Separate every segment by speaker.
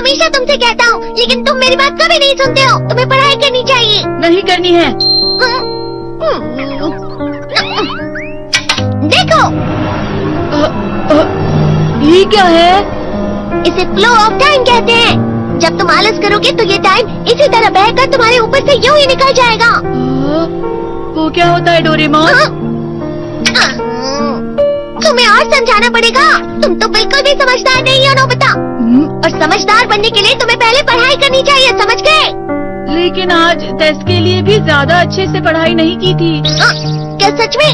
Speaker 1: हमेशा तुमसे कहता हूँ, लेकिन तुम मेरी बात कभी नहीं सुनते हो। तुम्हें पढ़ाई करनी चाहिए।
Speaker 2: नहीं करनी है।
Speaker 1: देखो,
Speaker 2: ये क्या है?
Speaker 1: इसे फ्लो ऑफ टाइम कहते हैं। जब तुम आलस करोगे तो ये टाइम इसी तरह बहकर तुम्हारे ऊपर से यूं ही निकल जाएगा।
Speaker 2: वो क्या होता है डोरेमोन?
Speaker 1: तुम्हें और समझाना पड़ेगा। तुम तो बिल्कुल भी समझदार नहीं हो नोबिता। और समझदार बनने के लिए तुम्हें पहले पढ़ाई करनी चाहिए, समझ गए?
Speaker 2: लेकिन आज टेस्ट के लिए भी ज्यादा अच्छे से पढ़ाई नहीं की थी।
Speaker 1: क्या सच में?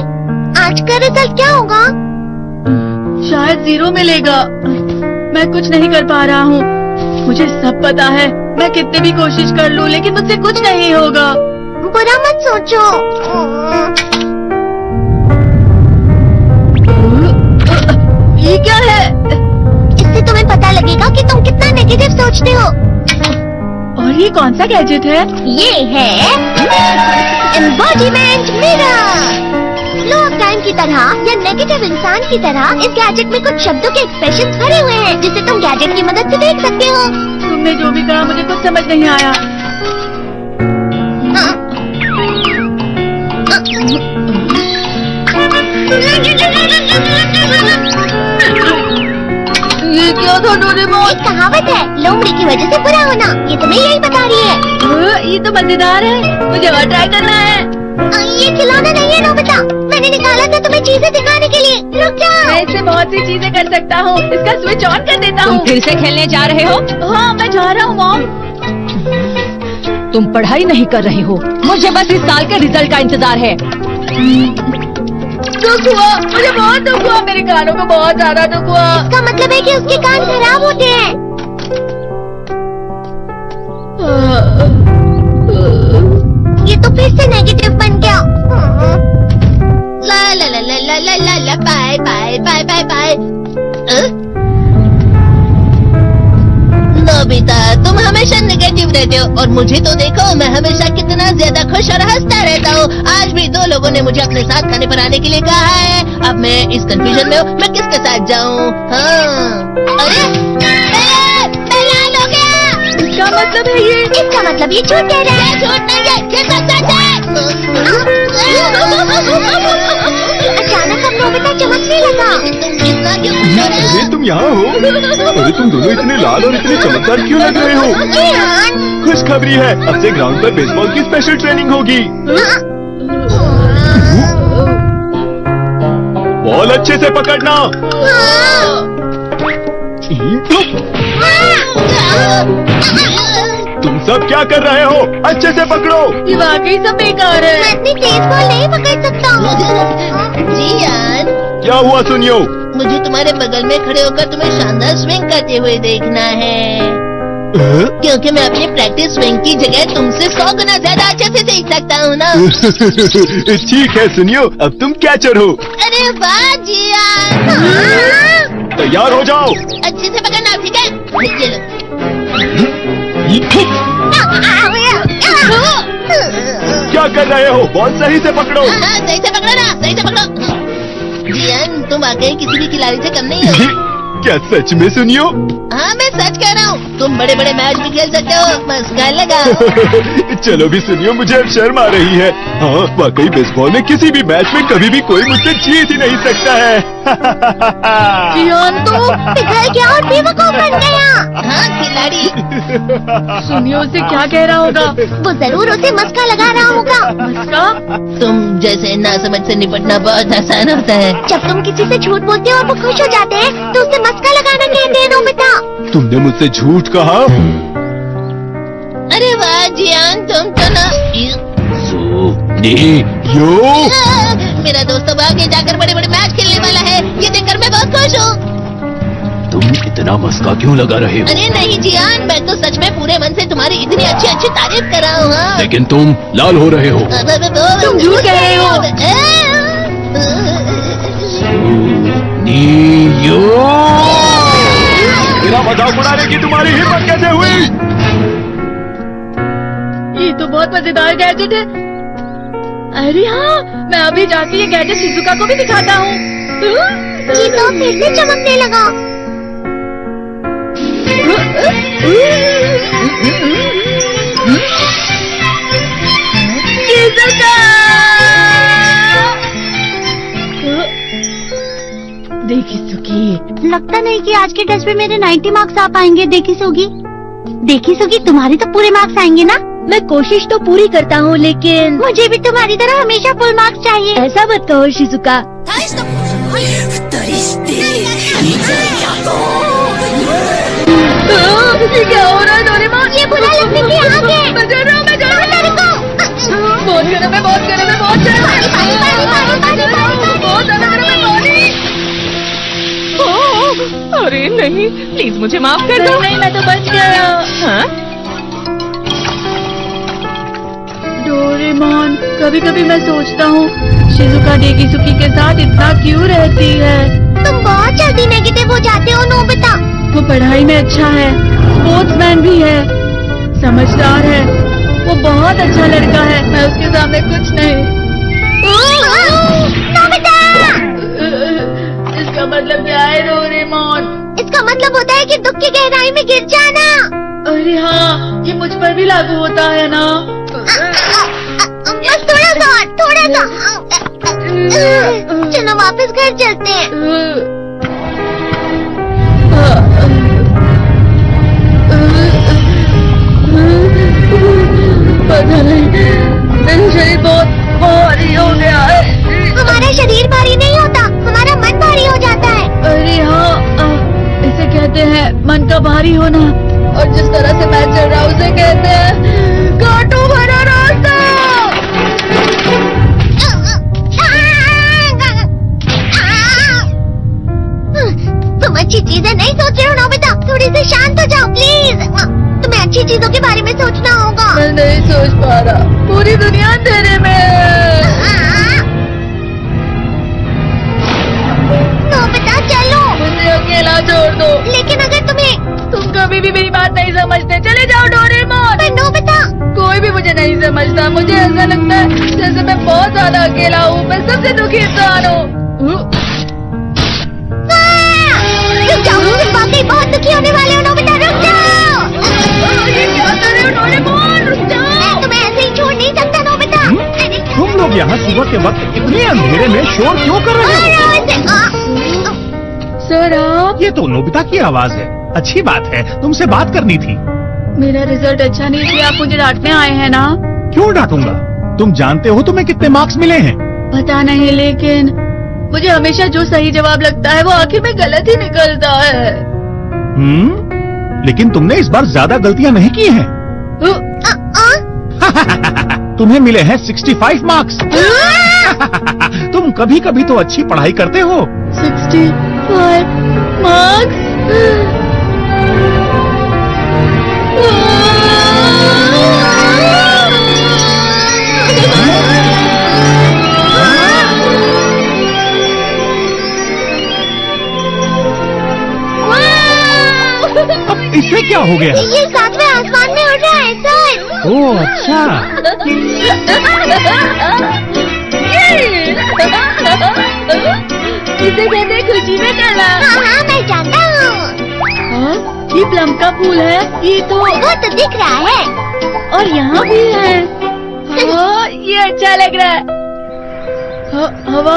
Speaker 1: आज का रिजल्ट क्या होगा?
Speaker 2: शायद 0 मिलेगा। मैं कुछ नहीं कर पा रहा हूँ। मुझे सब पता है। मैं कितने भी कोशिश कर लूँ, लेकिन मुझसे कुछ नहीं होगा।
Speaker 1: बुरा मत सोचो।
Speaker 2: ये क्या है?
Speaker 1: इससे तुम्हें पता लगेगा कि तुम कितना नेगेटिव सोचते हो।
Speaker 2: और ये कौन सा गैजेट है?
Speaker 1: ये है embodiment mirror. Flow of time की तरह या नेगेटिव इंसान की तरह इस गैजेट में कुछ शब्दों के एक्सप्रेशन भरे हुए हैं, जिसे तुम गैजेट की मदद से देख सकते हो।
Speaker 2: तुमने जो भी कहा मुझे कुछ समझ नहीं आया। ये क्या था डोरेमोन?
Speaker 1: एक कहावत है, लोमड़ी की वजह से बुरा होना। ये तुम्हें यही बता रही है।
Speaker 2: ये तो मजेदार है। मुझे और ट्राई करना है।
Speaker 1: ये खिलौना नहीं है नोबिता। मैंने निकाला था तुम्हें चीजें दिखाने के लिए। रुक जाओ।
Speaker 2: मैं इससे बहुत सी चीजें कर सकता हूँ। इसका स्विच ऑन कर देता हूँ।
Speaker 3: तुम फिर से खेलने जा रहे हो?
Speaker 2: हाँ, मैं जा रहा हूँ मॉम।
Speaker 3: तुम पढ़ाई नहीं कर रही हो। मुझे बस इस साल के रिजल्ट का इंतजार है।
Speaker 2: दुख हुआ, मुझे बहुत दुख हुआ। मेरे कानों को बहुत ज्यादा दुख हुआ।
Speaker 1: इसका मतलब है कि उसके कान खराब होते हैं। ये तो फिर से नेगेटिव बन गया। ला ला ला ला ला ला ला ला bye bye bye bye bye. Nobita, तुम हमेशा नेगेटिव रहते हो और मुझे तो देखो, मैं हमेशा कितना ज्यादा खुश और हंसता रहता हूँ। आज भी 2 लोगों ने मुझे अपने साथ खाने पर आने के लिए कहा है। अब मैं इस कंफ्यूजन में हूँ, मैं किसके साथ जाऊँ? हाँ, अरे मैं लाल हो गया।
Speaker 2: क्या मतलब है ये?
Speaker 1: इसका मतलब ये झूठ कह रहा है। झूठ नहीं है, ये सच है। अचानक अब नोबिता चमकने लगा। इतना क्यों?
Speaker 4: अरे तुम यहाँ हो? अरे तुम दोनों इतने लाल और इतने चमकदार क्यों लग रहे हो? खुशखबरी है, अब से ग्राउंड पर बेसबॉल की स्पेशल ट्रेनिंग होगी। बॉल अच्छे से पकड़ना। तुम सब क्या कर रहे हो? अच्छे से पकड़ो।
Speaker 2: ये वाकई सब बेकार है।
Speaker 1: मैं इतनी तेज बॉल नहीं पकड़ सकता हूँ। जियान,
Speaker 4: क्या हुआ सुनियो?
Speaker 1: मुझे तुम्हारे बगल में खड़े होकर तुम्हें शानदार स्विंग करते हुए देखना है, क्योंकि मैं अपनी प्रैक्टिस स्विंग की जगह तुमसे 100 गुना ज्यादा अच्छे से देख सकता हूँ ना।
Speaker 4: ठीक है सुनियो, अब तुम कैचर हो।
Speaker 1: अरे वाह जियान।
Speaker 4: तैयार हो जाओ।
Speaker 1: अच्छे से पकड़ना, ठीक है? ये लो।
Speaker 4: क्या कर रहे हो? बॉल सही से पकड़ो।
Speaker 1: सही से पकड़ो ना, सही से पकड़ो। जियान, तुम वाकई किसी भी खिलाड़ी से कम नहीं हो।
Speaker 4: क्या सच में सुनियो?
Speaker 1: हाँ, मैं सच कह रहा हूँ। तुम बड़े बड़े मैच भी खेल सकते हो। मस्का लगाओ।
Speaker 4: चलो भी सुनियो, मुझे अब शर्म आ रही है। हाँ, वाकई बेसबॉल में किसी भी मैच में कभी भी कोई मुझसे जीत ही नहीं सकता है।
Speaker 2: जियान तो
Speaker 1: पिघल गया और बेवकूफ बन गया। हाँ, खिलाड़ी।
Speaker 2: सुनियो उसे क्या कह रहा होगा?
Speaker 1: वो जरूर उसे मस्का लगा रहा होगा।
Speaker 2: मस्का?
Speaker 1: तुम जैसे नासमझ से निपटना बहुत आसान होता है। जब तुम किसी से झूठ बोलते हो और वो खुश हो जाते हैं, तो उसे मस्का लगाना कहते हैं नोबिता।
Speaker 4: तुमने मुझसे झूठ कहा?
Speaker 1: अरे वाह जियान, तुम तो ना।
Speaker 4: यो
Speaker 1: मेरा दोस्त अब आगे जाकर बड़े बड़े मैच खेलने वाला है। ये देखकर मैं बहुत खुश हूँ।
Speaker 4: तुम इतना मस्का क्यों लगा रहे हो?
Speaker 1: अरे नहीं जियान, मैं तो सच में पूरे मन से तुम्हारी इतनी अच्छी अच्छी तारीफ कर रहा हूँ। हाँ।
Speaker 4: लेकिन तुम लाल हो रहे हो।
Speaker 1: तुम
Speaker 2: झूठ कह रहे हो।
Speaker 4: मेरा मजाक उड़ाने की तुम्हारी हिम्मत कैसे हुई?
Speaker 2: ये तो बहुत मजेदार गैजेट है। अरे हाँ, मैं अभी जाके ये गैजेट शिजुका को भी दिखाता हूँ।
Speaker 1: ये तो फिर से चमकने लगा।
Speaker 2: देखी सुखी,
Speaker 5: लगता नहीं कि आज के टेस्ट में मेरे 90 मार्क्स आ पाएंगे। देखी सुगी, तुम्हारे तो पूरे मार्क्स आएंगे ना?
Speaker 3: मैं कोशिश तो पूरी करता हूँ, लेकिन
Speaker 5: मुझे भी तुम्हारी तरह हमेशा फुल मार्क्स चाहिए।
Speaker 3: ऐसा मत कहो शिजुका।
Speaker 2: ये क्या हो रहा है डोरेमोन?
Speaker 5: ये बुरा लगने की आग है।
Speaker 2: मैं डर रहा हूँ, मैं डर रहा हूँ। बहुत गर्म है, बहुत गर्म है, बहुत गर्म है। बहुत ज्यादा गर्म है पानी।
Speaker 6: अरे नहीं, प्लीज मुझे माफ कर दो।
Speaker 2: नहीं, मैं तो बच गया।
Speaker 6: हाँ?
Speaker 2: डोरेमोन, कभी कभी मैं सोचता हूँ शिजुका डेकिसुकी के साथ इतना क्यों रहती है।
Speaker 5: तुम बहुत जल्दी नेगेटिव हो जाते हो नोबिता।
Speaker 2: वो पढ़ाई में अच्छा है, स्पोर्ट्समैन भी है, समझदार है, वो बहुत अच्छा लड़का है। मैं उसके सामने कुछ नहीं।
Speaker 5: नोबिता!
Speaker 2: इसका मतलब क्या है डोरेमोन?
Speaker 5: इसका मतलब होता है कि दुख की गहराई में गिर जाना।
Speaker 2: अरे हाँ, ये मुझ पर भी लागू होता है ना।
Speaker 5: बस थोड़ा सा। चलो वापस घर चलते हैं।
Speaker 2: पता नहीं, मेरा शरीर बहुत भारी हो गया है।
Speaker 5: हमारा शरीर भारी नहीं होता, हमारा मन भारी हो जाता है।
Speaker 2: अरे हाँ, इसे कहते हैं मन का भारी होना। और जिस तरह से मैं चल रहा हूँ उसे कहते हैं कांटों भरा रास्ता।
Speaker 5: तुम अच्छी चीजें नहीं सोच रहे हो नोबिता, थोड़ी सी शांत हो जाओ प्लीज। तुम्हें अच्छी चीजों के बारे में सोचना होगा।
Speaker 2: मैं नहीं सोच पा रहा, पूरी दुनिया अंधेरे में है।
Speaker 5: नोबिता चलो।
Speaker 2: मुझे अकेला छोड़ दो।
Speaker 5: लेकिन अगर
Speaker 2: तुम कभी भी मेरी बात नहीं समझते, चले जाओ डोरेमोन।
Speaker 5: पर नोबिता,
Speaker 2: कोई भी मुझे नहीं समझता। मुझे ऐसा लगता है जैसे मैं बहुत ज्यादा अकेला हूँ, मैं सबसे दुखी इंसान हूँ।
Speaker 5: रुक जाओ, तुम वाकई बहुत दुखी होने वाले हो नोबिता, रुक जाओ।
Speaker 2: ये क्या कर रहे हो डोरेमोन? रुक जाओ।
Speaker 5: मैं तुम्हें ऐसे ही छोड़ नहीं सकता नोबिता।
Speaker 4: तुम लोग यहाँ सुबह के वक्त इतने अंधेरे में शोर क्यों कर रहे हो?
Speaker 2: सर आप?
Speaker 7: ये तो नोबिता की आवाज है। अच्छी बात है, तुमसे बात करनी थी।
Speaker 2: मेरा रिजल्ट अच्छा नहीं इसलिए आप मुझे डांटने आए हैं ना?
Speaker 7: क्यों डांटूंगा? तुम जानते हो तुम्हें कितने मार्क्स मिले हैं?
Speaker 2: पता नहीं, लेकिन मुझे हमेशा जो सही जवाब लगता है वो आखिर में गलत ही निकलता है।
Speaker 7: लेकिन तुमने इस बार ज्यादा गलतियां नहीं की हैं। तुम्हें मिले हैं 65 मार्क्स। तुम कभी कभी तो अच्छी पढ़ाई करते हो।
Speaker 2: 65 मार्क्स?
Speaker 7: अब इससे क्या हो गया?
Speaker 5: ये 7वें आसमान में उड़ रहा है सर।
Speaker 7: ओह अच्छा।
Speaker 2: इसे कहते हैं खुशी में करना।
Speaker 5: हाँ, मैं जानता हूँ।
Speaker 2: ये प्लम का फूल है। ये तो
Speaker 5: वो तो दिख रहा है।
Speaker 2: और यहाँ भी है। ये अच्छा लग रहा है। हवा